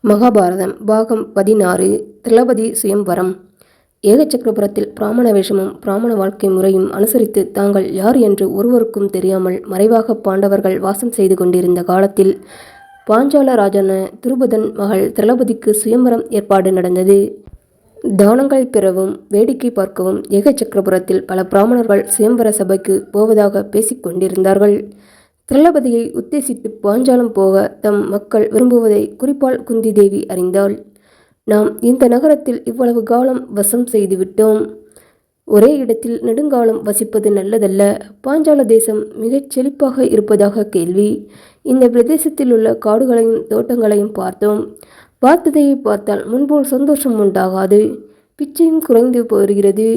மகாபாரதம் பாகம் 16 திரௌபதி சுயம்வரம். ஏகசக்கரபுரத்தில் பிராமண வேஷமும் பிராமண வாழ்க்கை முறையும் அனுசரித்து தாங்கள் யார் என்று ஒருவருக்கும் தெரியாமல் மறைவாக பாண்டவர்கள் வாசம் செய்து கொண்டிருந்த காலத்தில் பாஞ்சால ராஜான துருபதன் மகள் திரௌபதிக்கு சுயம்வரம் ஏற்பாடு நடந்தது. தானங்களை பெறவும் வேடிக்கை பார்க்கவும் ஏகசக்கரபுரத்தில் பல பிராமணர்கள் சுயம்வர சபைக்கு போவதாக பேசிக் கொண்டிருந்தார்கள். திரௌபதியை உத்தேசித்து பாஞ்சாலம் போக தம் மக்கள் விரும்புவதை குறிப்பால் குந்தி தேவி அறிந்தாள். நாம் இந்த நகரத்தில் இவ்வளவு காலம் வசம் செய்துவிட்டோம். ஒரே இடத்தில் நெடுங்காலம் வசிப்பது நல்லதல்ல. பாஞ்சால தேசம் மிகச் செழிப்பாக இருப்பதாக கேள்வி. இந்த பிரதேசத்தில் உள்ள காடுகளையும் தோட்டங்களையும் பார்த்தோம். பார்த்ததையே பார்த்தால் முன்போல் சந்தோஷம் உண்டாகாது. பிச்சையும் குறைந்து போகிறது.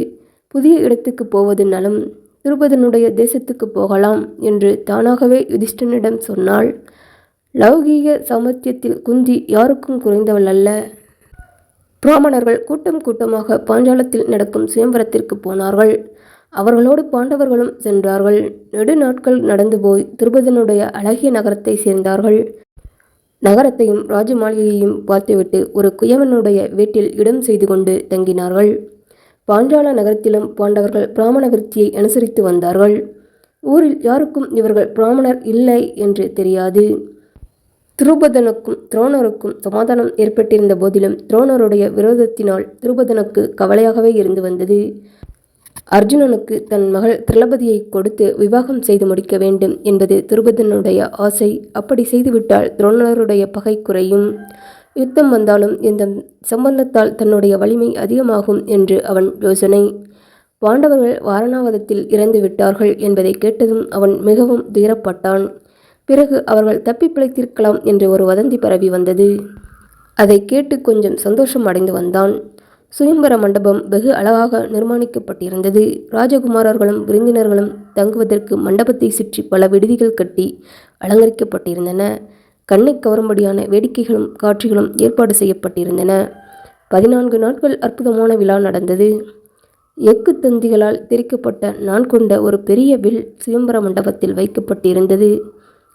புதிய இடத்துக்கு போவது நலம். துருபதனுடைய தேசத்துக்கு போகலாம் என்று தானாகவே யுதிஷ்டனிடம் சொன்னாள். லௌகீக சாமர்த்தியத்தில் குந்தி யாருக்கும் குறைந்தவள் அல்ல. பிராமணர்கள் கூட்டம் கூட்டமாக பாஞ்சாலத்தில் நடக்கும் சுயம்வரத்திற்கு போனார்கள். அவர்களோடு பாண்டவர்களும் சென்றார்கள். நெடு நாட்கள் நடந்து போய் துருபதனுடைய அழகிய நகரத்தை சேர்ந்தார்கள். நகரத்தையும் ராஜ மாளிகையையும் பார்த்துவிட்டு ஒரு குயவனுடைய வீட்டில் இடம் செய்து கொண்டு தங்கினார்கள். பாஞ்சால நகரத்திலும் பாண்டவர்கள் பிராமண விருத்தியை அனுசரித்து வந்தார்கள். ஊரில் யாருக்கும் இவர்கள் பிராமணர் இல்லை என்று தெரியாது. துருபதனுக்கும் துரோணருக்கும் சமாதானம் ஏற்பட்டிருந்த போதிலும் துரோணருடைய விரோதத்தினால் துருபதனுக்கு கவலையாகவே இருந்து வந்தது. அர்ஜுனனுக்கு தன் மகள் திரௌபதியை கொடுத்து விவாகம் செய்து முடிக்க வேண்டும் என்பது துருபதனுடைய ஆசை. அப்படி செய்துவிட்டால் துரோணருடைய பகை குறையும். யுத்தம் வந்தாலும் இந்த சம்பந்தத்தால் தன்னுடைய வலிமை அதிகமாகும் என்று அவன் யோசனை. பாண்டவர்கள் வாரணாவதத்தில் இறந்து விட்டார்கள் என்பதை கேட்டதும் அவன் மிகவும் துயரப்பட்டான். பிறகு அவர்கள் தப்பி பிழைத்திருக்கலாம் என்று ஒரு வதந்தி பரவி வந்தது. அதை கேட்டு கொஞ்சம் சந்தோஷம் அடைந்து வந்தான். சுயம்பர மண்டபம் வெகு அழகாக நிர்மாணிக்கப்பட்டிருந்தது. ராஜகுமாரர்களும் விருந்தினர்களும் தங்குவதற்கு மண்டபத்தை சுற்றி பல விடுதிகள் கட்டி அலங்கரிக்கப்பட்டிருந்தன. கண்ணை கவரும்படியான வேடிக்கைகளும் காட்சிகளும் ஏற்பாடு செய்யப்பட்டிருந்தன. 14 நாட்கள் அற்புதமான விழா நடந்தது. எஃகு தந்திகளால் திரிக்கப்பட்ட நான் கொண்ட ஒரு பெரிய வில் சுயம்பர மண்டபத்தில் வைக்கப்பட்டிருந்தது.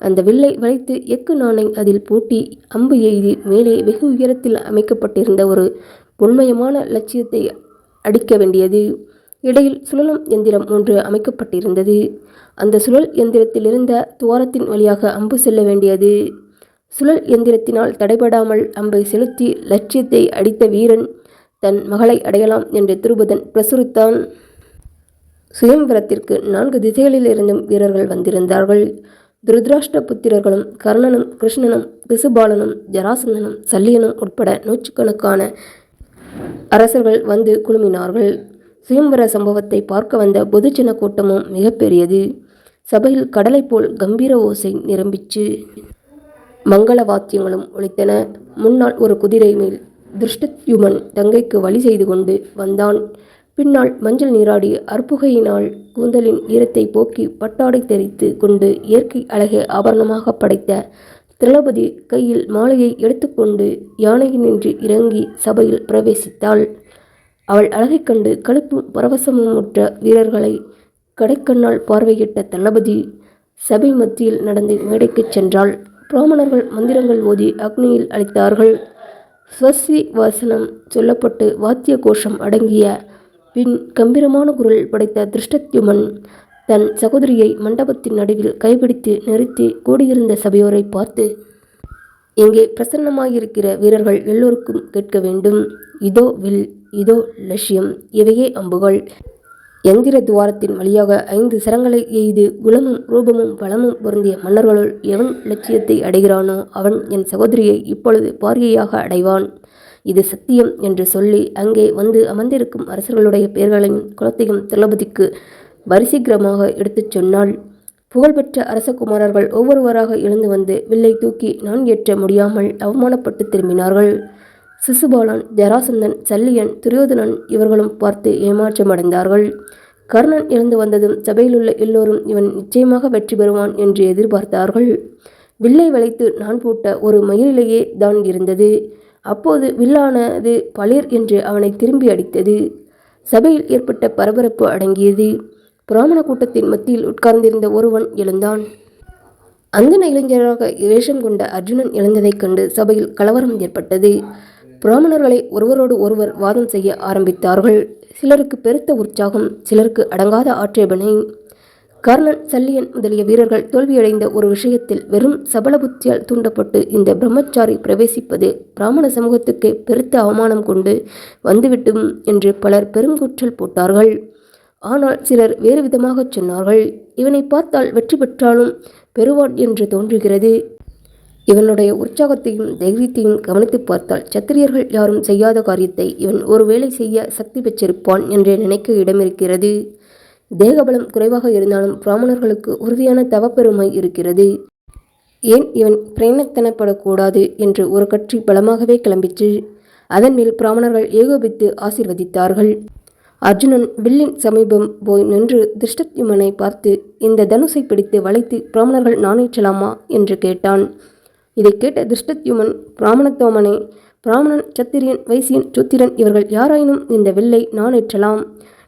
அந்த வில்லை வளைத்து எஃகு நாணை அதில் பூட்டி அம்பு எய்தி மேலே வெகு உயரத்தில் அமைக்கப்பட்டிருந்த ஒரு பொன்மயமான லட்சியத்தை அடிக்க வேண்டியது. இடையில் சுழலும் எந்திரம் ஒன்று அமைக்கப்பட்டிருந்தது. அந்த சுழல் எந்திரத்திலிருந்த துவாரத்தின் வழியாக அம்பு செல்ல வேண்டியது. சுழல் எந்திரத்தினால் தடைபடாமல் அம்பை செலுத்தி லட்சியத்தை அடித்த வீரன் தன் மகளை அடையலாம் என்று துருபதன் பிரசுரித்தான். சுயம்வரத்திற்கு 4 திசைகளிலிருந்தும் வீரர்கள் வந்திருந்தார்கள். திருதராஷ்டிர புத்திரர்களும் கர்ணனும் கிருஷ்ணனும் சிசுபாலனும் ஜராசந்தனும் சல்லியனும் உட்பட நூற்றுக்கணக்கான அரசர்கள் வந்து குழுமினார்கள். சுயம்வர சம்பவத்தை பார்க்க வந்த பொதுஜன கூட்டமும் மிகப்பெரியது. சபையில் கடலை போல் கம்பீர ஓசை நிரம்பிச்சு. மங்கள வாத்தியங்களும் ஒலித்தன. முன்னால் ஒரு குதிரை மேல் திருஷ்டத்யுமன் தங்கைக்கு வழி செய்து கொண்டு வந்தான். பின்னால் மஞ்சள் நீராடி அற்புகையினால் கூந்தலின் ஈரத்தை போக்கி பட்டாடை தெரித்து கொண்டு இயற்கை அழகை ஆபரணமாக படைத்த திரௌபதி கையில் மாலையை எடுத்துக்கொண்டு யானையினின்று இறங்கி சபையில் பிரவேசித்தாள். அவள் அழகைக் கண்டு களிப்பும் பரவசமும் உற்ற வீரர்களை கடைக்கண்ணால் பார்வையிட்ட திரௌபதி சபை மத்தியில் நடந்து மேடைக்குச் சென்றாள். பிராமணர்கள் மந்திரங்கள் ஓதி அக்னியில் அளித்தார்கள். ஸ்வஸ்தி வாசனம் சொல்லப்பட்டு வாத்திய கோஷம் அடங்கிய பின் கம்பீரமான குரல் படைத்த திருஷ்டத்யுமன் தன் சகோதரியை மண்டபத்தின் நடுவில் கைபிடித்து நிறுத்தி கூடியிருந்த சபையோரை பார்த்து, இங்கே பிரசன்னமாயிருக்கிற வீரர்கள் எல்லோருக்கும் கேட்க வேண்டும். இதோ வில், இதோ லட்சியம், இவையே அம்புகள். எந்திர துவாரத்தின் வழியாக 5 சரங்களை எய்து குலமும் ரூபமும் பலமும் பொருந்திய மன்னர்களுள் எவன் லட்சியத்தை அடைகிறானோ அவன் என் சகோதரியை இப்பொழுது பாரியையாக அடைவான். இது சத்தியம் என்று சொல்லி அங்கே வந்து அமர்ந்திருக்கும் அரசர்களுடைய பெயர்களையும் குலத்தையும் திரௌபதிக்கு வரிசீக்கிரமாக எடுத்துச் சொன்னாள். புகழ்பெற்ற அரசகுமாரர்கள் ஒவ்வொருவராக எழுந்து வந்து வில்லை தூக்கி நான் ஏற்ற முடியாமல் அவமானப்பட்டு திரும்பினார்கள். சிசுபாலன், ஜராசந்தன், சல்லியன், துரியோதனன் இவர்களும் பார்த்து ஏமாற்றமடைந்தார்கள். கர்ணன் எழுந்து வந்ததும் சபையிலுள்ள எல்லோரும் இவன் நிச்சயமாக வெற்றி பெறுவான் என்று எதிர்பார்த்தார்கள். வில்லை வளைத்து நான் போட்ட ஒரு மயிரிலேயே தான் இருந்தது. அப்போது வில்லானது பளிர் என்று அவனை திரும்பி அடித்தது. சபையில் ஏற்பட்ட பரபரப்பு அடங்கியது. பிராமண கூட்டத்தின் மத்தியில் உட்கார்ந்திருந்த ஒருவன் எழுந்தான். அந்தன இளைஞராக வேஷம் கொண்ட அர்ஜுனன் எழுந்ததைக் கண்டு சபையில் கலவரம் ஏற்பட்டது. பிராமணர்களை ஒருவரோடு ஒருவர் வாதம் செய்ய ஆரம்பித்தார்கள். சிலருக்கு பெருத்த உற்சாகம், சிலருக்கு அடங்காத ஆட்சேபனை. கர்ணன், சல்லியன் முதலிய வீரர்கள் தோல்வியடைந்த ஒரு விஷயத்தில் வெறும் சபல புத்தியால் தூண்டப்பட்டு இந்த பிரம்மச்சாரி பிரவேசிப்பது பிராமண சமூகத்துக்கு பெருத்த அவமானம் கொண்டு வந்துவிட்டும் என்று பலர் பெருங்கூற்றல் போட்டார்கள். ஆனால் சிலர் வேறு விதமாகச் சொன்னார்கள். இவனை பார்த்தால் வெற்றி பெற்றாலும் பெறுவான் என்று தோன்றுகிறது. இவனுடைய உற்சாகத்தையும் தைரியத்தையும் கவனித்து பார்த்தால் சத்திரியர்கள் யாரும் செய்யாத காரியத்தை இவன் ஒருவேளை செய்ய சக்தி பெற்றிருப்பான் என்று நினைக்க இடமிருக்கிறது. தேகபலம் குறைவாக இருந்தாலும் பிராமணர்களுக்கு உறுதியான தவப்பெருமை இருக்கிறது. ஏன் இவன் பிரயத்தனப்படக்கூடாது என்று ஒரு கட்சி பலமாகவே கிளம்பிற்று. அதன் மேல் பிராமணர்கள் ஏகோபித்து ஆசீர்வதித்தார்கள். அர்ஜுனன் வில்லின் சமீபம் போய் நின்று திருஷ்டத்யுமனை பார்த்து, இந்த தனுசை பிடித்து வளைத்து பிராமணர்கள் நாணேற்றலாமா என்று கேட்டான். இதை கேட்ட திருஷ்டத்யுமன் பிராமணத்தோமனை, பிராமணன், சத்திரியன், வைசியன், சூத்திரன் இவர்கள் யாராயினும் இந்த வில்லை நாணேற்றலாம்.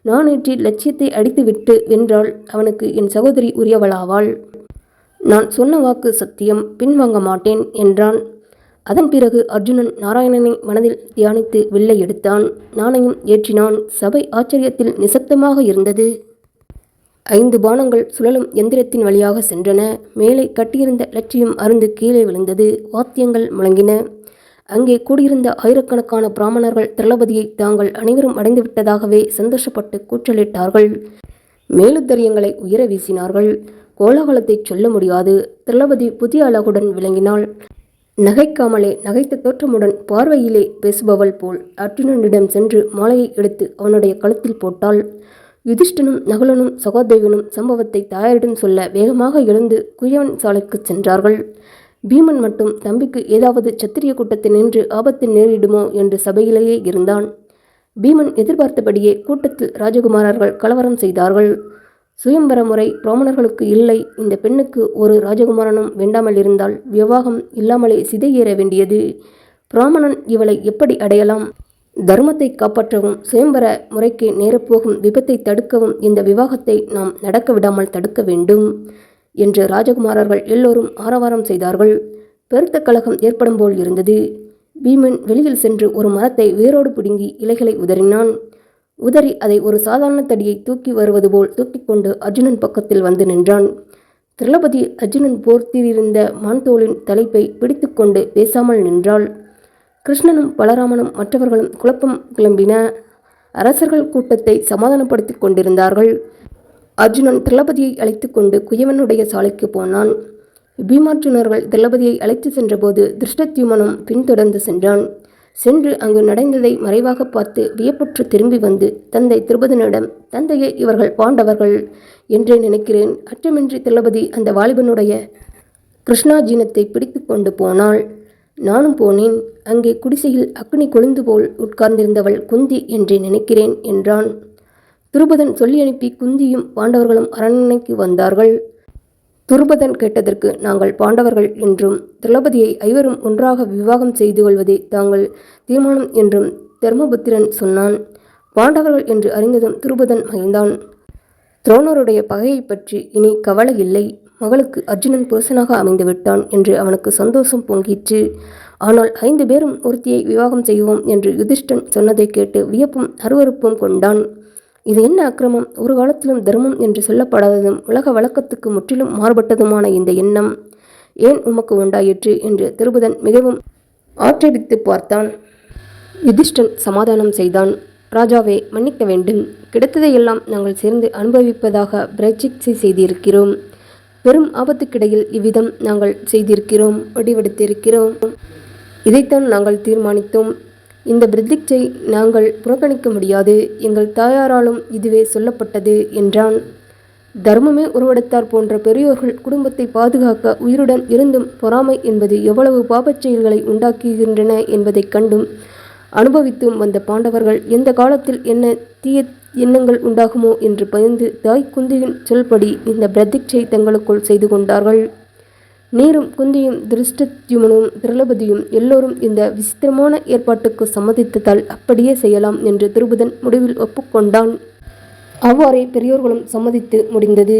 நாணேற்றி லட்சியத்தை அடித்துவிட்டு வென்றால் அவனுக்கு என் சகோதரி உரியவளாவாள். நான் சொன்ன வாக்கு சத்தியம், பின்வாங்க மாட்டேன் என்றான். அதன் பிறகு அர்ஜுனன் நாராயணனை மனதில் தியானித்து வில்லை எடுத்தான். நாணயம் ஏற்றினான். சபை ஆச்சரியத்தில் நிசப்தமாக இருந்தது. 5 பானங்கள் சுழலும் எந்திரத்தின் வழியாக சென்றன. மேலே கட்டியிருந்த லட்சியம் அருந்து கீழே விழுந்தது. வாத்தியங்கள் முழங்கின. அங்கே கூடியிருந்த ஆயிரக்கணக்கான பிராமணர்கள் திரௌபதியை தாங்கள் அனைவரும் அடைந்துவிட்டதாகவே சந்தோஷப்பட்டு கூச்சலிட்டார்கள். மேலுத்தரியங்களை உயர வீசினார்கள். கோலாகலத்தை சொல்ல முடியாது. திரௌபதி புதிய அழகுடன் விளங்கினாள். நகைக்காமலே நகைத்த தோற்றமுடன் பார்வையிலே பேசுபவள் போல் அர்ஜுனனிடம் சென்று மாலையை எடுத்து அவனுடைய கழுத்தில் போட்டாள். யுதிஷ்டனும் நகுலனும் சகாதேவனும் சம்பவத்தை தாயாரிடம் சொல்ல வேகமாக எழுந்து குயவன் சாலைக்கு சென்றார்கள். பீமன் மட்டும் தம்பிக்கு ஏதாவது சத்திரிய கூட்டத்தில் நின்று ஆபத்து நேரிடுமோ என்று சபையிலேயே இருந்தான். பீமன் எதிர்பார்த்தபடியே கூட்டத்தில் ராஜகுமாரர்கள் கலவரம் செய்தார்கள். சுயம்பர முறை பிராமணர்களுக்கு இல்லை. இந்த பெண்ணுக்கு ஒரு ராஜகுமாரனும் வேண்டாமல் இருந்தால் விவாகம் இல்லாமலே சிதையேற வேண்டியது. பிராமணன் இவளை எப்படி அடையலாம்? தர்மத்தை காப்பாற்றவும் சுயம்பர முறைக்கு நேரப்போகும் விபத்தை தடுக்கவும் இந்த விவாகத்தை நாம் நடக்க விடாமல் தடுக்க வேண்டும் என்று ராஜகுமாரர்கள் எல்லோரும் ஆரவாரம் செய்தார்கள். பெருத்த கலகம் ஏற்படும் போல் இருந்தது. பீமன் வெளியில் சென்று ஒரு மரத்தை வேரோடு பிடுங்கி இலைகளை உதறினான். உதறி அதை ஒரு சாதாரண தடியை தூக்கி வருவது போல் தூக்கிக்கொண்டு அர்ஜுனன் பக்கத்தில் வந்து நின்றான். திரௌபதி அர்ஜுனன் போர்த்தியிருந்த மான்தோளின் தலைப்பை பிடித்து கொண்டு பேசாமல் நின்றாள். கிருஷ்ணனும் பலராமனும் மற்றவர்களும் குழப்பம் கிளம்பின. அரசர்கள் கூட்டத்தை சமாதானப்படுத்தி கொண்டிருந்தார்கள். அர்ஜுனன் திரௌபதியை அழைத்து கொண்டு குயவனுடைய சாலைக்கு போனான். பீமார்ஜுனர்கள் திரௌபதியை அழைத்து சென்றபோது திருஷ்டத்யுமனும் பின்தொடர்ந்து சென்றான். சென்று அங்கு நடந்ததை மறைவாக பார்த்து வியப்புற்று திரும்பி வந்து தந்தை திரௌபதியிடம், தந்தையே, இவர்கள் பாண்டவர்கள் என்றே நினைக்கிறேன். அச்சமின்றி திரௌபதி அந்த வாலிபனுடைய கிருஷ்ணாஜீனத்தை பிடித்து கொண்டு போனாள். நானும் போனேன். அங்கே குடிசையில் அக்னி கொழுந்து போல் உட்கார்ந்திருந்தவள் குந்தி என்றே நினைக்கிறேன் என்றான். துருபதன் சொல்லி அனுப்பி குந்தியும் பாண்டவர்களும் அரண்மனைக்கு வந்தார்கள். துருபதன் கேட்டதற்கு நாங்கள் பாண்டவர்கள் என்றும் திரௌபதியை ஐவரும் ஒன்றாக விவாகம் செய்து கொள்வதே தாங்கள் தீர்மானம் என்றும் தர்மபுத்திரன் சொன்னான். பாண்டவர்கள் என்று அறிந்ததும் துருபதன் மகிழ்ந்தான். துரோணருடைய பகையை பற்றி இனி கவலை இல்லை. மகளுக்கு அர்ஜுனன் புருஷனாக அமைந்து விட்டான் என்று அவனுக்கு சந்தோஷம் பொங்கிற்று. ஆனால் 5 பேரும் ஒருத்தியை விவாகம் செய்வோம் என்று யுதிஷ்டன் சொன்னதை கேட்டு வியப்பும் அருவருப்பும் கொண்டான். இது என்ன அக்கிரமம்? ஒரு காலத்திலும் தர்மம் என்று சொல்லப்படாததும் உலக வழக்கத்துக்கு முற்றிலும் மாறுபட்டதுமான இந்த எண்ணம் ஏன் உமக்கு உண்டாயிற்று என்று திரௌபதன் மிகவும் ஆட்சேபித்து பார்த்தான். யுதிஷ்டன் சமாதானம் செய்தான். ராஜாவே, மன்னிக்க வேண்டும். கிடைத்ததையெல்லாம் நாங்கள் சேர்ந்து அனுபவிப்பதாக பிரச்சிக்ஷை செய்திருக்கிறோம். பெரும் ஆபத்துக்கிடையில் இவ்விதம் நாங்கள் செய்திருக்கிறோம், வடிவெடுத்திருக்கிறோம். இதைத்தான் நாங்கள் தீர்மானித்தோம். இந்த பிரதிக்ஷை நாங்கள் புறக்கணிக்க முடியாது. எங்கள் தாயாராலும் இதுவே சொல்லப்பட்டது என்றான். தர்மமே உருவெடுத்தார் போன்ற பெரியோர்கள் குடும்பத்தை பாதுகாக்க உயிருடன் இருந்தும் பொறாமை என்பது எவ்வளவு பாபச் செயல்களை உண்டாக்குகின்றன என்பதைக் கண்டும் அனுபவித்தும் வந்த பாண்டவர்கள் எந்த காலத்தில் என்ன தீய எண்ணங்கள் உண்டாகுமோ என்று பயந்து தாய் குந்தியின் சொல்படி இந்த பிரதிக்ஷை தங்களுக்குள் செய்து கொண்டார்கள். நீரும் குந்தியும் திருஷ்டத்யுமனும் திரௌபதியும் எல்லோரும் இந்த விசித்திரமான ஏற்பாட்டுக்கு சம்மதித்ததால் அப்படியே செய்யலாம் என்று துருபதன் முடிவில் ஒப்புக்கொண்டான். அவ்வாறே பெரியோர்களும் சம்மதித்து முடிந்தது.